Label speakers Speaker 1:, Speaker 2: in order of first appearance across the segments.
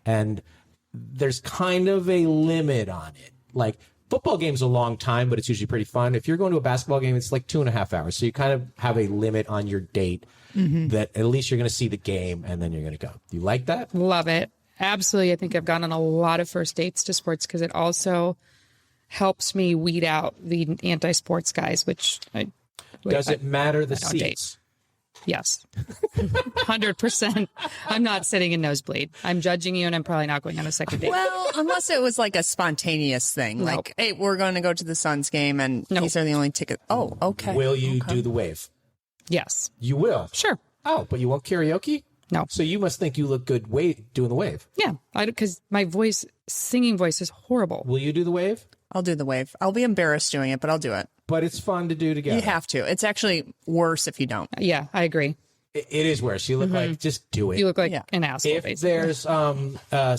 Speaker 1: And there's kind of a limit on it. Like, football game's a long time, but it's usually pretty fun. If you're going to a basketball game, it's like 2.5 hours. So you kind of have a limit on your date that at least you're going to see the game and then you're going to go. Do you like that?
Speaker 2: Love it. Absolutely. I think I've gone on a lot of first dates to sports because it also helps me weed out the anti-sports guys, which
Speaker 1: Does it matter the seats?
Speaker 2: Yes. 100%. I'm not sitting in nosebleed. I'm judging you and I'm probably not going on a second date.
Speaker 3: Well, unless it was like a spontaneous thing.
Speaker 2: Nope.
Speaker 3: Like, hey, we're going to go to the Suns game and these are the only tickets. Oh, okay.
Speaker 1: Will you do the wave?
Speaker 2: Yes.
Speaker 1: You will?
Speaker 2: Sure.
Speaker 1: Oh, but you won't karaoke?
Speaker 2: No.
Speaker 1: So you must think you look good doing the wave.
Speaker 2: Yeah. Because my singing voice is horrible.
Speaker 1: Will you do the wave?
Speaker 3: I'll do the wave. I'll be embarrassed doing it, but I'll do it.
Speaker 1: But it's fun to do together.
Speaker 3: You have to. It's actually worse if you don't.
Speaker 2: Yeah, I agree.
Speaker 1: It is worse. You look like, just do it.
Speaker 2: You look like an asshole,
Speaker 1: If
Speaker 2: basically.
Speaker 1: there's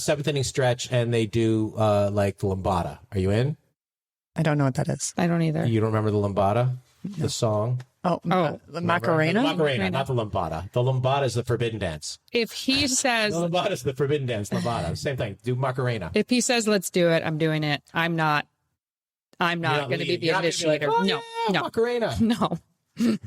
Speaker 1: seventh inning stretch and they do like the lambada, are you in?
Speaker 3: I don't know what that is.
Speaker 2: I don't either.
Speaker 1: You don't remember the lambada? The song?
Speaker 3: The Macarena?
Speaker 1: The Macarena, not the lambada. The lambada is the forbidden dance.
Speaker 2: If he says...
Speaker 1: The lambada is the forbidden dance. Lambada, same thing. Do Macarena.
Speaker 2: If he says, let's do it, I'm doing it. I'm not going to be the initiator. No.
Speaker 1: Macarena.
Speaker 2: No.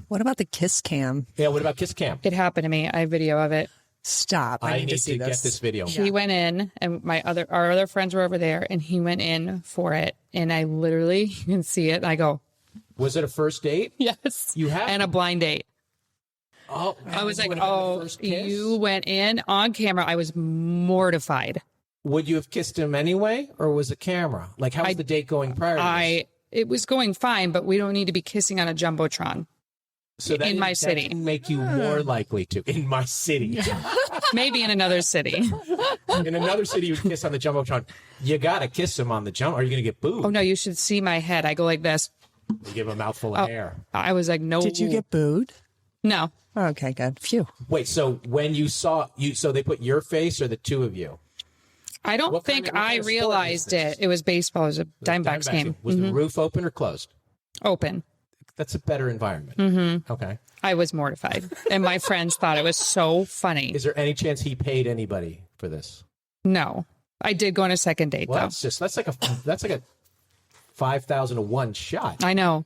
Speaker 3: What about the kiss cam?
Speaker 1: Yeah, what about Kiss Cam?
Speaker 2: It happened to me. I have video of it.
Speaker 3: Stop. I need to see
Speaker 1: get this video.
Speaker 2: He went in, and our other friends were over there, and he went in for it. And I literally, you can see it. And I go,
Speaker 1: Was it a first date?
Speaker 2: yes.
Speaker 1: You have?
Speaker 2: And a blind date.
Speaker 1: Oh,
Speaker 2: I was like,
Speaker 1: would have been the
Speaker 2: oh,
Speaker 1: first kiss?
Speaker 2: you went in on camera. I was mortified.
Speaker 1: Would you have kissed him anyway, or was it camera? Like, how was the date going prior to this?
Speaker 2: It was going fine, but we don't need to be kissing on a Jumbotron.
Speaker 1: So that
Speaker 2: in my
Speaker 1: that
Speaker 2: city.
Speaker 1: didn't make you more likely to. In my city.
Speaker 2: Maybe in another city.
Speaker 1: In another city, you would kiss on the Jumbotron. You got to kiss him on the jump, or you're going to get booed.
Speaker 2: Oh, no, you should see my head. I go like this.
Speaker 1: You give him a mouthful of hair.
Speaker 2: I was like, no.
Speaker 3: Did you get booed?
Speaker 2: No.
Speaker 3: Okay, good. Phew.
Speaker 1: Wait, so when you saw, so they put your face or the two of you?
Speaker 2: I don't think I realized it. It was baseball. It was a Diamondbacks game.
Speaker 1: Was the roof open or closed?
Speaker 2: Open.
Speaker 1: That's a better environment. Okay.
Speaker 2: I was mortified. And my friends thought it was so funny.
Speaker 1: Is there any chance he paid anybody for this?
Speaker 2: No. I did go on a second date,
Speaker 1: Well,
Speaker 2: though.
Speaker 1: that's like a 5,000 to 1 shot.
Speaker 2: I know.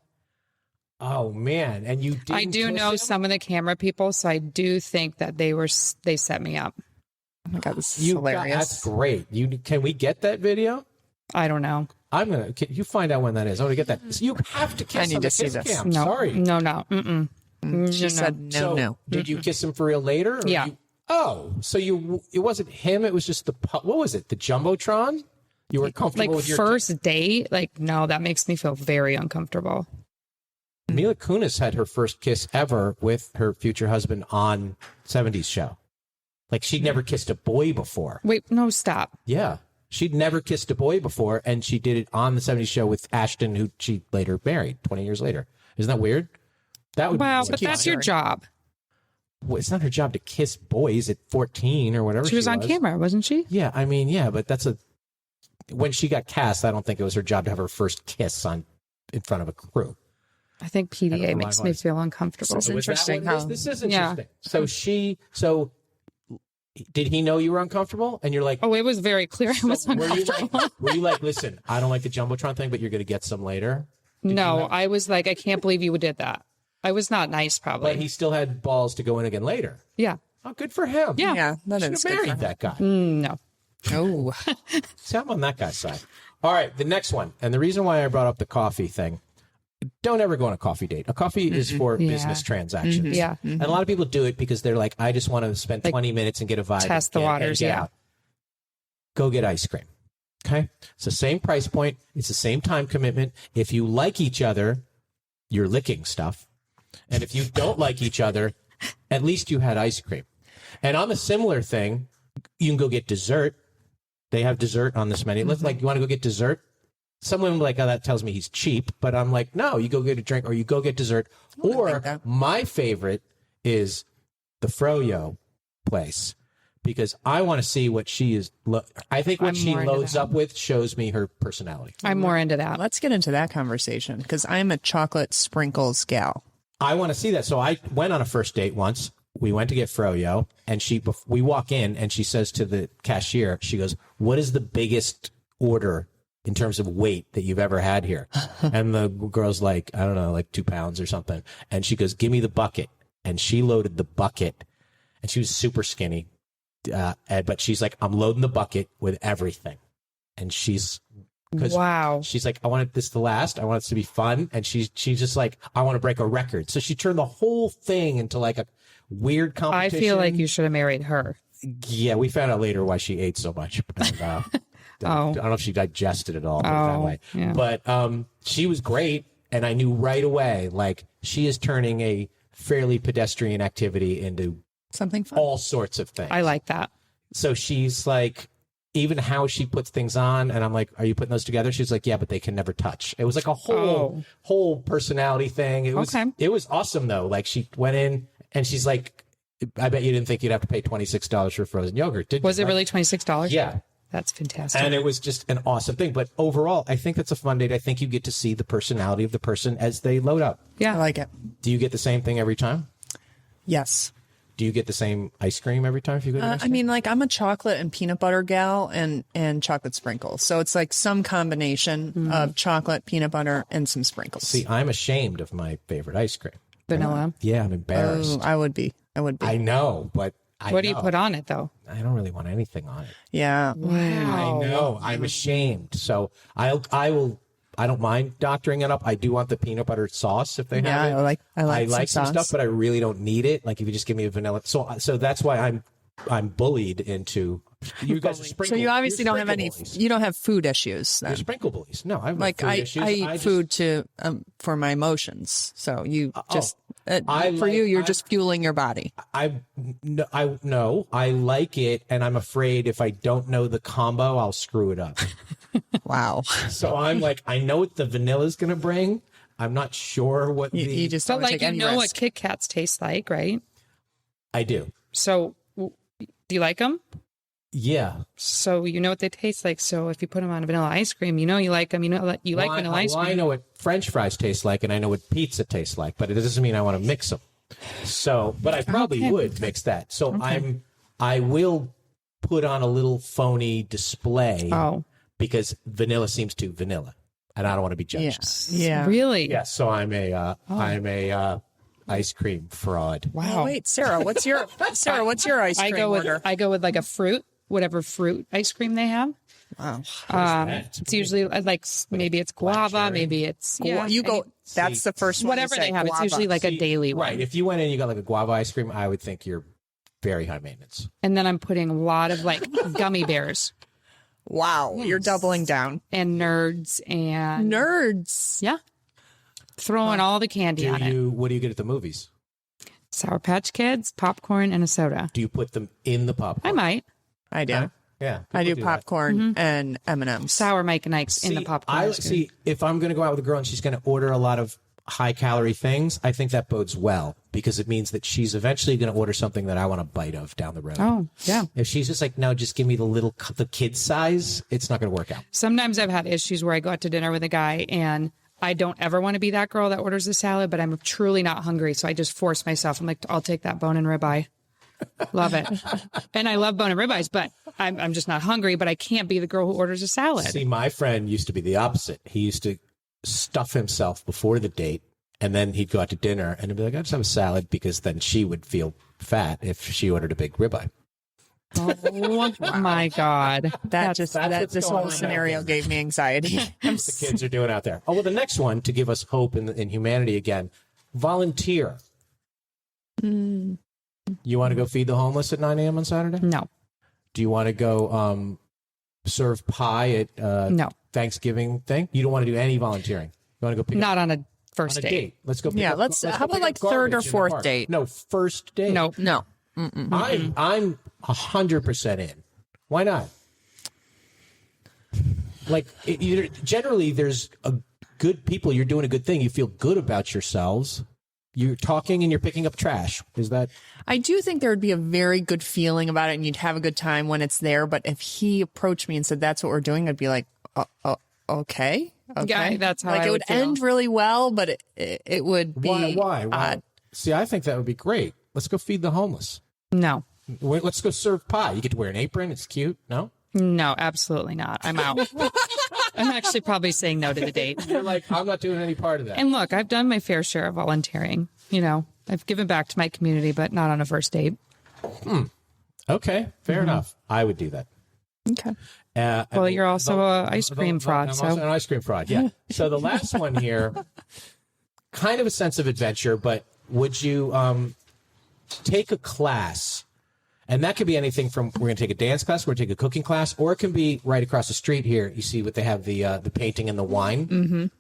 Speaker 1: Oh man! And you didn't
Speaker 2: I do
Speaker 1: kiss
Speaker 2: know
Speaker 1: him?
Speaker 2: some of the camera people, so I do think that they set me up.
Speaker 3: Oh my God, this is hilarious.
Speaker 1: That's great. Can we get that video?
Speaker 2: I don't know.
Speaker 1: Can you find out when that is? I want to get that. So you have to kiss
Speaker 3: I need
Speaker 1: on
Speaker 3: to
Speaker 1: the
Speaker 3: see
Speaker 1: kiss
Speaker 3: this.
Speaker 1: cam.
Speaker 2: No.
Speaker 1: Sorry.
Speaker 2: No. Mm-mm.
Speaker 3: She said no, no.
Speaker 1: Did you kiss him for real later? Or
Speaker 2: Yeah.
Speaker 1: So it wasn't him. It was just what was it? The Jumbotron? You were comfortable
Speaker 2: Like
Speaker 1: with your
Speaker 2: first date? Like, no, that makes me feel very uncomfortable.
Speaker 1: Mila Kunis had her first kiss ever with her future husband on 70s show. Like she'd never kissed a boy before.
Speaker 2: Wait, no, stop.
Speaker 1: Yeah. She'd never kissed a boy before, and she did it on the 70s show with Ashton, who she later married 20 years later. Isn't that weird? That would
Speaker 2: Wow, but that's your job.
Speaker 1: Well, it's not her job to kiss boys at 14 or whatever.
Speaker 2: She was on camera, wasn't she?
Speaker 1: Yeah, I mean, yeah, but when she got cast, I don't think it was her job to have her first kiss in front of a crew.
Speaker 2: I think PDA makes me feel uncomfortable.
Speaker 3: This is interesting.
Speaker 1: This is
Speaker 2: Yeah.
Speaker 1: interesting. So did he know you were uncomfortable? And you're like,
Speaker 2: Oh, it was very clear I was uncomfortable.
Speaker 1: were you like, listen, I don't like the Jumbotron thing, but you're going to get some later?
Speaker 2: No, I was like, I can't believe you did that. I was not nice, probably.
Speaker 1: But he still had balls to go in again later.
Speaker 2: Yeah.
Speaker 1: Oh, good for him.
Speaker 2: Yeah.
Speaker 3: Yeah, that
Speaker 1: Should
Speaker 3: is
Speaker 1: have
Speaker 3: good.
Speaker 1: married that guy.
Speaker 2: No.
Speaker 3: Oh,
Speaker 1: See, I'm on that guy's side. All right, the next one. And the reason why I brought up the coffee thing, don't ever go on a coffee date. A coffee is for business transactions.
Speaker 2: Yeah.
Speaker 1: And a lot of people do it because they're like, I just want to spend 20 minutes and get a vibe.
Speaker 2: Test
Speaker 1: and
Speaker 2: the
Speaker 1: get-
Speaker 2: waters,
Speaker 1: and get
Speaker 2: yeah.
Speaker 1: out. Go get ice cream. Okay? It's the same price point. It's the same time commitment. If you like each other, you're licking stuff. And if you don't like each other, at least you had ice cream. And on the similar thing, you can go get dessert. They have dessert on this menu. Let's you want to go get dessert? Some women are like, oh, that tells me he's cheap. But I'm like, no, you go get a drink or you go get dessert. Or my favorite is the Froyo place because I want to see what she is. I think what
Speaker 2: I'm
Speaker 1: she
Speaker 2: more into
Speaker 1: loads
Speaker 2: that.
Speaker 1: up with shows me her personality.
Speaker 2: I'm more into that.
Speaker 3: let's get into that conversation because I'm a chocolate sprinkles gal.
Speaker 1: I want to see that. So I went on a first date once we went to get froyo, and we walk in, and she says to the cashier, she goes, "What is the biggest order in terms of weight that you've ever had here?" And the girl's like, I don't know, like 2 pounds or something. And she goes, "Give me the bucket." And she loaded the bucket, and she was super skinny. But she's like, "I'm loading the bucket with everything." And she's like, "I wanted this to last. I want it to be fun." And she's just like, "I want to break a record." So she turned the whole thing into like a weird competition.
Speaker 2: I feel like you should have married her.
Speaker 1: Yeah, we found out later why she ate so much. And, I don't know if she digested it all that way.
Speaker 2: Yeah.
Speaker 1: But she was great, and I knew right away, like, she is turning a fairly pedestrian activity into
Speaker 3: something fun.
Speaker 1: All sorts of things.
Speaker 2: I like that.
Speaker 1: So she's like, even how she puts things on, and I'm like, "Are you putting those together?" She's like, "Yeah, but they can never touch." It was like a whole personality thing. It was awesome though. Like, she went in and she's like, "I bet you didn't think you'd have to pay $26 for frozen yogurt, did you?"
Speaker 2: Was it really $26?
Speaker 1: Yeah.
Speaker 2: That's fantastic.
Speaker 1: And it was just an awesome thing. But overall, I think it's a fun date. I think you get to see the personality of the person as they load up.
Speaker 2: Yeah.
Speaker 3: I like it.
Speaker 1: Do you get the same thing every time?
Speaker 3: Yes.
Speaker 1: Do you get the same ice cream every time if you go to
Speaker 3: I mean, like, I'm a chocolate and peanut butter gal and chocolate sprinkles. So it's like some combination of chocolate, peanut butter, and some sprinkles.
Speaker 1: See, I'm ashamed of my favorite ice cream.
Speaker 2: Vanilla.
Speaker 1: Yeah, I'm embarrassed.
Speaker 3: I would be.
Speaker 1: I know, but
Speaker 2: What do you put on it, though?
Speaker 1: I don't really want anything on it.
Speaker 3: Yeah.
Speaker 2: Wow.
Speaker 1: I know. I'm ashamed. So I don't mind doctoring it up. I do want the peanut butter sauce if they have it.
Speaker 3: I like
Speaker 1: some
Speaker 3: sauce.
Speaker 1: stuff, but I really don't need it. Like, if you just give me a vanilla. So that's why I'm bullied into. You guys are sprinkle.
Speaker 3: So you obviously don't have
Speaker 1: sprinkle
Speaker 3: any.
Speaker 1: bullies.
Speaker 3: You don't have food issues.
Speaker 1: You're
Speaker 3: Then.
Speaker 1: sprinkle bullies. No, I have
Speaker 3: Like
Speaker 1: food issues.
Speaker 3: I eat food to for my emotions. So you just you're just fueling your body.
Speaker 1: I like it, and I'm afraid if I don't know the combo, I'll screw it up.
Speaker 3: Wow.
Speaker 1: So I'm like, I know what the vanilla is going to bring. I'm not sure what
Speaker 3: You just
Speaker 2: But
Speaker 3: don't
Speaker 2: like,
Speaker 3: take
Speaker 2: you
Speaker 3: any
Speaker 2: know what
Speaker 3: risk.
Speaker 2: Kit Kats taste like, right?
Speaker 1: I do.
Speaker 2: So do you like them?
Speaker 1: Yeah.
Speaker 2: So you know what they taste like. So if you put them on vanilla ice cream, you know you like them. You know you like vanilla ice cream.
Speaker 1: I know what French fries taste like, and I know what pizza tastes like, but it doesn't mean I want to mix them. So, but I probably would mix that. So I will put on a little phony display because vanilla seems too vanilla, and I don't want to be judged.
Speaker 3: Yeah.
Speaker 2: Really?
Speaker 1: Yeah. So I'm a ice cream fraud.
Speaker 2: Wow.
Speaker 3: Oh, wait, Sarah, what's your ice cream order?
Speaker 2: I go with like a fruit, whatever fruit ice cream they have.
Speaker 3: Wow.
Speaker 2: It's usually like maybe it's guava, maybe it's
Speaker 3: That's the first one.
Speaker 2: whatever
Speaker 3: you say,
Speaker 2: they have.
Speaker 3: guava.
Speaker 2: It's usually like a daily one.
Speaker 1: Right. If you went in and you got like a guava ice cream, I would think you're very high maintenance.
Speaker 2: And then I'm putting a lot of like gummy bears
Speaker 3: Wow, you're doubling down.
Speaker 2: and nerds and
Speaker 3: Nerds.
Speaker 2: yeah, throwing all the candy on it.
Speaker 1: What do you get at the movies?
Speaker 2: Sour Patch Kids, popcorn, and a soda.
Speaker 1: Do you put them in the popcorn?
Speaker 2: I might.
Speaker 3: I do.
Speaker 1: Yeah.
Speaker 3: I do
Speaker 1: that.
Speaker 3: popcorn and M&M's.
Speaker 2: Sour Mike and Ike's in the popcorn.
Speaker 1: I
Speaker 2: ice cream.
Speaker 1: see. If I'm going to go out with a girl and she's going to order a lot of high calorie things, I think that bodes well because it means that she's eventually going to order something that I want a bite of down the road.
Speaker 2: Oh, yeah.
Speaker 1: If she's just like, no, just give me the kid size, it's not going to work out.
Speaker 2: Sometimes I've had issues where I go out to dinner with a guy and I don't ever want to be that girl that orders the salad, but I'm truly not hungry. So I just force myself. I'm like, I'll take that bone and ribeye. Love it. And I love bone and ribeyes, but I'm just not hungry, but I can't be the girl who orders a salad.
Speaker 1: See, my friend used to be the opposite. He used to stuff himself before the date, and then he'd go out to dinner and he'd be like, I just have a salad because then she would feel fat if she ordered a big ribeye.
Speaker 2: Oh my God.
Speaker 3: This whole scenario gave me anxiety.
Speaker 1: That's what the kids are doing out there. Oh, well, the next one, to give us hope in humanity again, volunteer. You want to go feed the homeless at 9 a.m. on Saturday?
Speaker 2: No.
Speaker 1: Do you want to go serve pie at
Speaker 2: No.
Speaker 1: Thanksgiving thing? You don't want to do any volunteering. You want to go pick
Speaker 2: Not
Speaker 1: up
Speaker 2: on a first
Speaker 1: on a
Speaker 2: date.
Speaker 1: date. Let's go pick
Speaker 3: Yeah,
Speaker 1: up.
Speaker 3: let's
Speaker 1: go
Speaker 3: how about
Speaker 1: pick
Speaker 3: like
Speaker 1: up
Speaker 3: third or
Speaker 1: garbage in the
Speaker 3: fourth
Speaker 1: park.
Speaker 3: date?
Speaker 1: No, first date.
Speaker 2: No.
Speaker 3: No.
Speaker 1: I'm 100% in. Why not? Like, generally, there's a good people. You're doing a good thing. You feel good about yourselves. You're talking and you're picking up trash. Is that?
Speaker 3: I do think there would be a very good feeling about it and you'd have a good time when it's there. But if he approached me and said, that's what we're doing, I'd be like, okay.
Speaker 2: Yeah, that's how
Speaker 3: like
Speaker 2: I
Speaker 3: it
Speaker 2: would
Speaker 3: would
Speaker 2: feel.
Speaker 3: end really well, but it would be
Speaker 1: Why?
Speaker 3: odd.
Speaker 1: See, I think that would be great. let's go feed the homeless.
Speaker 2: No.
Speaker 1: Let's go serve pie. You get to wear an apron. It's cute. No?
Speaker 2: No, absolutely not. I'm out. I'm actually probably saying no to the date.
Speaker 1: You're like, I'm not doing any part of that.
Speaker 2: And look, I've done my fair share of volunteering. You know, I've given back to my community, but not on a first date.
Speaker 1: Okay, fair enough. I would do that.
Speaker 3: Okay.
Speaker 2: Well, you're also an ice cream fraud.
Speaker 1: I'm
Speaker 2: So
Speaker 1: also an ice cream fraud, yeah. So the last one here, kind of a sense of adventure, but would you take a class? And that could be anything from we're going to take a dance class, we're going to take a cooking class, or it can be right across the street here. You see what they have, the painting and the wine.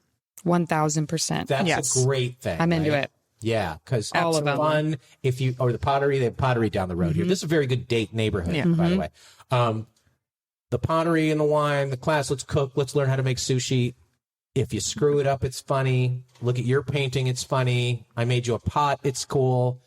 Speaker 2: 1,000%.
Speaker 1: That's a great thing.
Speaker 2: I'm into it.
Speaker 1: Yeah, because
Speaker 2: All
Speaker 1: it's
Speaker 2: of them.
Speaker 1: fun. If you or the pottery, they have pottery down the road here. This is a very good date neighborhood, by the way. The pottery and the wine, the class. Let's cook. Let's learn how to make sushi. If you screw it up, it's funny. Look at your painting. It's funny. I made you a pot. It's cool.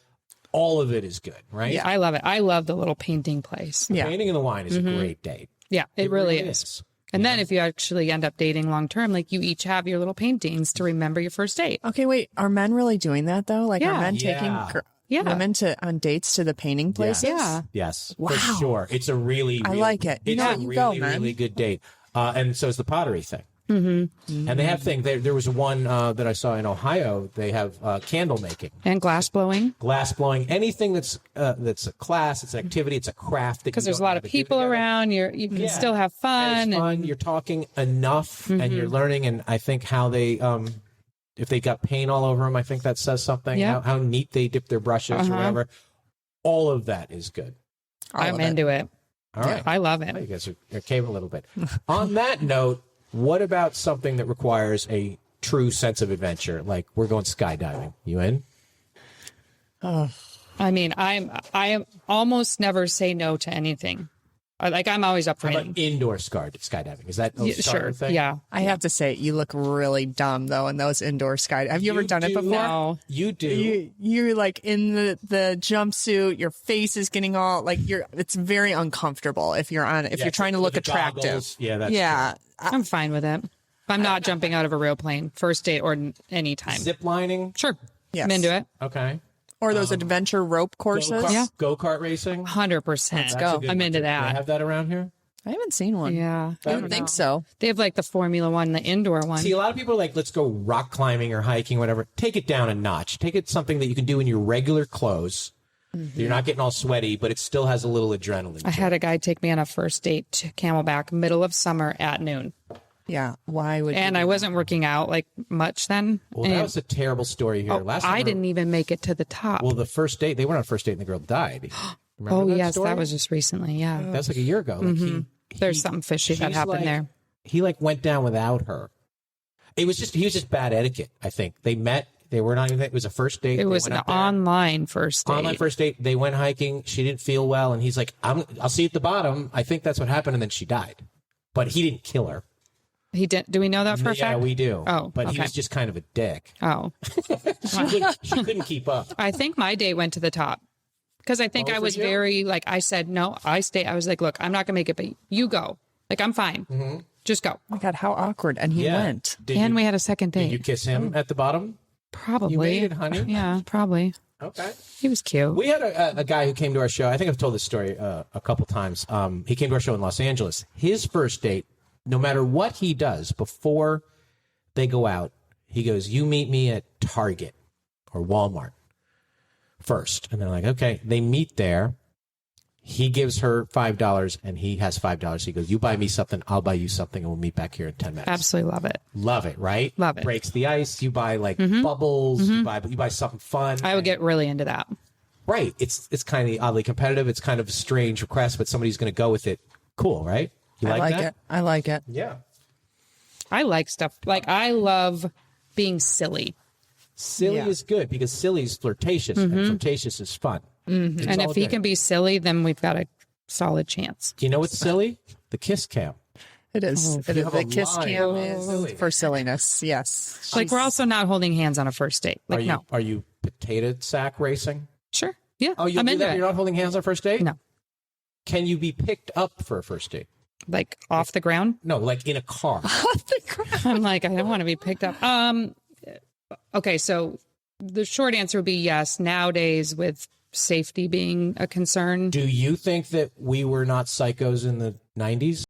Speaker 1: All of it is good, right?
Speaker 2: Yeah, I love it. I love the little painting place.
Speaker 3: Yeah.
Speaker 1: Painting and the wine is a great date.
Speaker 2: Yeah, it really is. And then if you actually end up dating long term, like you each have your little paintings to remember your first date.
Speaker 3: Okay, wait. Are men really doing that though? Like,
Speaker 2: Yeah.
Speaker 3: are men
Speaker 1: Yeah.
Speaker 3: taking
Speaker 2: Yeah.
Speaker 3: women on dates to the painting places?
Speaker 2: Yeah.
Speaker 1: Yes,
Speaker 3: Wow.
Speaker 1: for sure. It's a really,
Speaker 3: I like it.
Speaker 1: It's
Speaker 3: You know,
Speaker 1: a
Speaker 3: you
Speaker 1: really,
Speaker 3: go, man.
Speaker 1: really good date. And so is the pottery thing. And they have things. There was one that I saw in Ohio. They have candle making,
Speaker 2: And glass blowing.
Speaker 1: glass blowing, anything that's a class, it's an activity, it's a craft.
Speaker 2: Because there's a lot of people around. You can still have fun.
Speaker 1: It's fun. You're talking enough, and you're learning. And I think how they, if they got paint all over them, I think that says something.
Speaker 2: Yeah.
Speaker 1: How neat they dip their brushes or whatever. All of that is good.
Speaker 2: I'm into it.
Speaker 1: All right.
Speaker 2: I love
Speaker 1: Oh,
Speaker 2: it.
Speaker 1: you guys are caving a little bit. On that note, what about something that requires a true sense of adventure? Like we're going skydiving. You in?
Speaker 2: I mean, I almost never say no to anything. I'm always up for
Speaker 1: How
Speaker 2: anything.
Speaker 1: about indoor skydiving? Is that a starter
Speaker 2: Sure.
Speaker 1: thing?
Speaker 2: Yeah.
Speaker 3: I have to say, you look really dumb though in those indoor sky. Have you ever done it
Speaker 1: do.
Speaker 3: before?
Speaker 2: No.
Speaker 1: You do.
Speaker 3: You're like in the jumpsuit. Your face is getting all like it's very uncomfortable if you're on. If
Speaker 1: Yeah,
Speaker 3: you're trying to
Speaker 1: with
Speaker 3: look
Speaker 1: the
Speaker 3: attractive.
Speaker 1: goggles. Yeah, that's
Speaker 3: yeah.
Speaker 2: I'm fine with it. I'm not jumping out of a real plane, first date or any time.
Speaker 1: Zip lining.
Speaker 2: Sure.
Speaker 3: Yes.
Speaker 2: I'm into it.
Speaker 1: Okay.
Speaker 3: Or those adventure rope courses.
Speaker 2: Yeah.
Speaker 1: Go-kart racing.
Speaker 2: 100%.
Speaker 1: That's a good
Speaker 2: I'm
Speaker 1: one,
Speaker 2: into
Speaker 1: too. They
Speaker 2: that.
Speaker 1: have that around here?
Speaker 3: I haven't seen one.
Speaker 2: Yeah.
Speaker 3: I don't think so.
Speaker 2: They have like the Formula One, the indoor one.
Speaker 1: See, a lot of people are like, let's go rock climbing or hiking, whatever. Take it down a notch. Take it something that you can do in your regular clothes. You're not getting all sweaty, but it still has a little adrenaline.
Speaker 2: I had a guy take me on a first date to Camelback, middle of summer at noon.
Speaker 3: Yeah. Why would?
Speaker 2: And
Speaker 3: you
Speaker 2: I
Speaker 3: do
Speaker 2: wasn't working out like much then.
Speaker 1: Well, that
Speaker 2: And-
Speaker 1: was a terrible story here. Last
Speaker 2: I
Speaker 1: summer-
Speaker 2: didn't even make it to the top.
Speaker 1: Well, the first date, they went on a first date and the girl died. Remember
Speaker 2: oh,
Speaker 1: that
Speaker 2: yes,
Speaker 1: story?
Speaker 2: that was just recently. Yeah.
Speaker 1: That's like a year ago. Like
Speaker 2: There's something fishy that
Speaker 1: she's
Speaker 2: happened
Speaker 1: like-
Speaker 2: there.
Speaker 1: He like went down without her. He was just bad etiquette, I think. They met. They were not even, it was a first date.
Speaker 2: It
Speaker 1: They
Speaker 2: was
Speaker 1: went
Speaker 2: an
Speaker 1: up there.
Speaker 2: online first date.
Speaker 1: Online first date. They went hiking. She didn't feel well. And he's like, I'll see you at the bottom. I think that's what happened. And then she died. But he didn't kill her.
Speaker 2: He did. Do we know that for a
Speaker 1: Yeah,
Speaker 2: fact?
Speaker 1: we do.
Speaker 2: Oh,
Speaker 1: but he
Speaker 2: okay.
Speaker 1: was just kind of a dick.
Speaker 2: Oh,
Speaker 1: She couldn't keep up.
Speaker 2: I think my date went to the top because I think
Speaker 1: Oh,
Speaker 2: I
Speaker 1: for
Speaker 2: was
Speaker 1: you?
Speaker 2: very like, I said, no, I stay. I was like, look, I'm not going to make it, but you go. Like, I'm fine. Just go.
Speaker 3: Oh my God, how awkward! And he
Speaker 1: Yeah.
Speaker 3: went.
Speaker 1: Did
Speaker 2: And
Speaker 1: you,
Speaker 2: we had a second
Speaker 1: did
Speaker 2: date.
Speaker 1: you kiss him at the bottom?
Speaker 2: Probably.
Speaker 1: You made it, honey?
Speaker 2: Yeah, probably.
Speaker 1: Okay.
Speaker 2: He was cute.
Speaker 1: We had a guy who came to our show. I think I've told this story a couple times. He came to our show in Los Angeles. His first date, no matter what he does before they go out, he goes, you meet me at Target or Walmart first. And they're like, okay. They meet there. He gives her $5 and he has $5. He goes, you buy me something, I'll buy you something, and we'll meet back here in 10 minutes.
Speaker 2: Absolutely love it.
Speaker 1: Love it, right?
Speaker 2: Love it.
Speaker 1: Breaks the ice. You buy like bubbles. You buy something fun.
Speaker 2: I would get really into that.
Speaker 1: Right. It's kind of oddly competitive. It's kind of a strange request, but somebody's going to go with it. Cool, right? You
Speaker 3: I like
Speaker 1: that?
Speaker 3: it. I like it.
Speaker 1: Yeah.
Speaker 2: I like stuff. Like, I love being silly.
Speaker 1: Silly
Speaker 3: Yeah.
Speaker 1: is good because silly is flirtatious and flirtatious is fun. It's
Speaker 2: And
Speaker 1: all
Speaker 2: if he
Speaker 1: good.
Speaker 2: can be silly, then we've got a solid chance.
Speaker 1: Do you know what's silly? The kiss cam.
Speaker 3: It is. It
Speaker 1: you
Speaker 3: is.
Speaker 1: have
Speaker 3: The
Speaker 1: a
Speaker 3: kiss
Speaker 1: line.
Speaker 3: cam
Speaker 1: Oh,
Speaker 3: is
Speaker 1: silly.
Speaker 3: for silliness. Yes.
Speaker 2: Like, we're also not holding hands on a first date. Like, no.
Speaker 1: Are you potato sack racing?
Speaker 2: Sure. Yeah.
Speaker 1: Oh, you
Speaker 2: I'm
Speaker 1: do
Speaker 2: into
Speaker 1: that?
Speaker 2: it.
Speaker 1: You're not holding hands on first date?
Speaker 2: No.
Speaker 1: Can you be picked up for a first date?
Speaker 2: Like, off the ground.
Speaker 1: No, like in a car.
Speaker 2: I'm like, I don't want to be picked up. Okay, so the short answer would be yes. Nowadays, with safety being a concern.
Speaker 1: Do you think that we were not psychos in the 90s?